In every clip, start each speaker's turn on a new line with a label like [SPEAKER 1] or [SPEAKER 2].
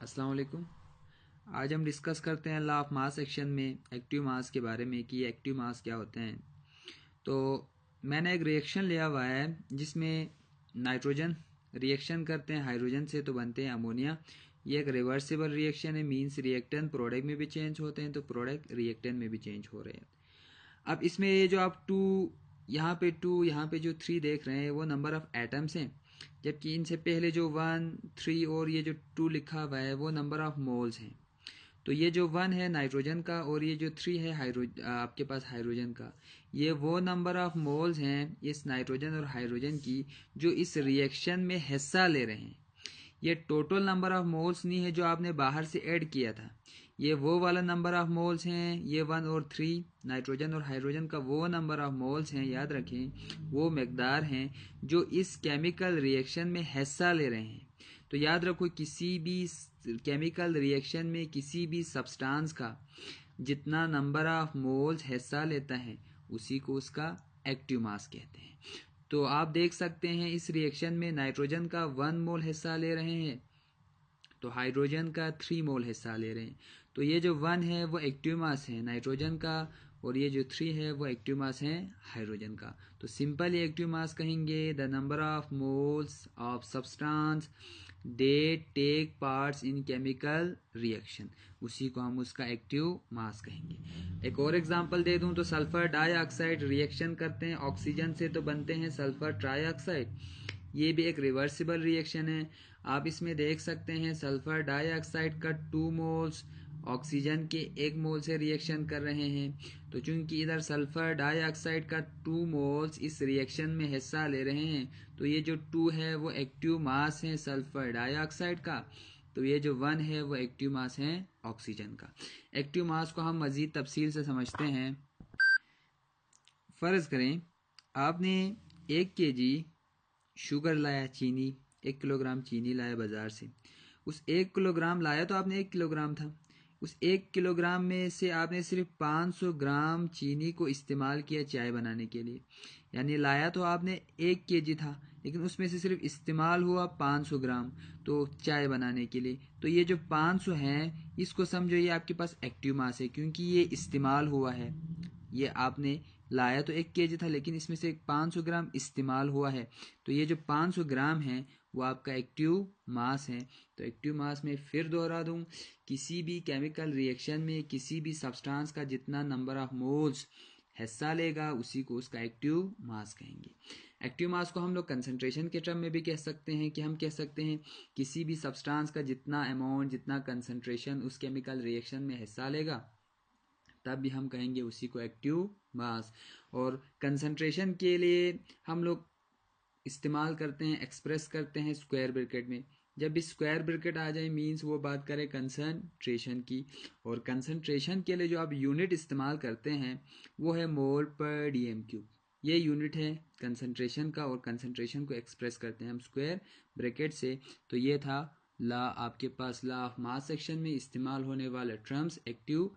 [SPEAKER 1] अस्सलाम वालेकुम। आज हम डिस्कस करते हैं लॉ ऑफ मास सेक्शन में एक्टिव मास के बारे में कि एक्टिव मास क्या होते हैं। तो मैंने एक रिएक्शन लिया हुआ है जिसमें नाइट्रोजन रिएक्शन करते हैं हाइड्रोजन से तो बनते हैं अमोनिया। ये एक रिवर्सिबल रिएक्शन है, मींस रिएक्टेंट प्रोडक्ट में भी चेंज होते हैं तो प्रोडक्ट रिएक्टेंट में भी चेंज हो रहे हैं। अब इसमें ये जो आप टू यहाँ पे जो 3 देख रहे हैं वो नंबर ऑफ एटम्स हैं, जबकि इनसे पहले जो 1, 3 और ये जो 2 लिखा हुआ है वो नंबर ऑफ मोल्स हैं। तो ये जो 1 है नाइट्रोजन का और ये जो 3 है आपके पास हाइड्रोजन का, ये वो नंबर ऑफ मोल्स हैं इस नाइट्रोजन और हाइड्रोजन की जो इस रिएक्शन में हिस्सा ले रहे हैं। ये टोटल नंबर ऑफ मोल्स नहीं है जो आपने बाहर से ऐड किया था, ये वो वाला नंबर ऑफ मोल्स हैं। ये 1 और 3 नाइट्रोजन और हाइड्रोजन का वो नंबर ऑफ मोल्स हैं, याद रखें वो मकदार हैं जो इस केमिकल रिएक्शन में हिस्सा ले रहे हैं। तो याद रखो किसी भी केमिकल रिएक्शन में किसी भी सब्सटेंस का जितना नंबर ऑफ मोल्स हिस्सा लेता है उसी को उसका एक्टिव मास कहते हैं। तो आप देख सकते हैं इस रिएक्शन में नाइट्रोजन का 1 मोल हिस्सा ले रहे हैं तो हाइड्रोजन का 3 मोल हिस्सा ले रहे हैं। तो ये जो 1 है वो एक्टिव मास है नाइट्रोजन का और ये जो 3 है वो एक्टिव मास है हाइड्रोजन का। तो सिंपल एक्टिव मास कहेंगे the number of moles of substance they take parts in chemical reaction, उसी को हम उसका एक्टिव मास कहेंगे। एक और एग्जांपल दे दूं तो सल्फर डाइऑक्साइड रिएक्शन करते हैं ऑक्सीजन से तो बनते हैं सल्फर ट्राइऑक्साइड। ये भी एक रिवर्सिबल रिएक्शन है। आप इसमें देख सकते हैं सल्फर डाइऑक्साइड का 2 मोल्स ऑक्सीजन के 1 मोल से रिएक्शन कर रहे हैं। तो चूंकि इधर सल्फर डाइऑक्साइड का 2 मोल्स इस रिएक्शन में हिस्सा ले रहे हैं तो ये जो 2 है वो एक्टिव मास है सल्फर डाइऑक्साइड का, तो ये जो 1 है वो एक्टिव मास है ऑक्सीजन का। एक्टिव मास को हम मजीद तफसील से समझते हैं। फ़र्ज़ करें आपने 1 kg शुगर लाया, चीनी 1 किलोग्राम चीनी लाया बाज़ार से। उस 1 किलोग्राम लाया तो आपने 1 किलोग्राम था, उस 1 किलोग्राम में से आपने सिर्फ 500 ग्राम चीनी को इस्तेमाल किया चाय बनाने के लिए। यानी लाया तो आपने 1 केजी था लेकिन उसमें से सिर्फ इस्तेमाल हुआ 500 ग्राम तो चाय बनाने के लिए। तो ये जो 500 हैं इसको समझो ये आपके पास एक्टिव मास है क्योंकि ये इस्तेमाल हुआ है। ये आपने लाया तो 1 केजी था लेकिन इसमें से 500 ग्राम इस्तेमाल हुआ है, तो ये जो 500 ग्राम है वो आपका एक्टिव मास है। तो एक्टिव मास में फिर दोहरा दूं, किसी भी केमिकल रिएक्शन में किसी भी सब्सटेंस का जितना नंबर ऑफ मोल्स हिस्सा लेगा उसी को उसका एक्टिव मास कहेंगे। एक्टिव मास को हम लोग कंसंट्रेशन के टर्म में भी कह सकते हैं कि हम कह सकते हैं किसी भी सब्सटेंस का जितना अमाउंट जितना कंसंट्रेशन उस केमिकल रिएक्शन में हिस्सा लेगा तब भी हम कहेंगे उसी को एक्टिव मास। और कंसंट्रेशन के लिए हम लोग इस्तेमाल करते हैं एक्सप्रेस करते हैं स्क्वायर ब्रैकेट में। जब भी स्क्वायर ब्रैकेट आ जाए मींस वो बात करें कंसंट्रेशन की, और कंसंट्रेशन के लिए जो आप यूनिट इस्तेमाल करते हैं वो है मोल पर डीएम क्यूब। ये यूनिट है कंसंट्रेशन का और कंसंट्रेशन को एक्सप्रेस करते हैं हम स्क्वायर ब्रैकेट से। तो ये था ला आपके पास लॉ ऑफ मास सेक्शन में इस्तेमाल होने वाले टर्म्स एक्टिव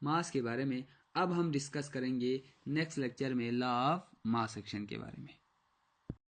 [SPEAKER 1] मास के बारे में। अब हम डिस्कस करेंगे नेक्स्ट लेक्चर में लॉ ऑफ मास सेक्शन के बारे में।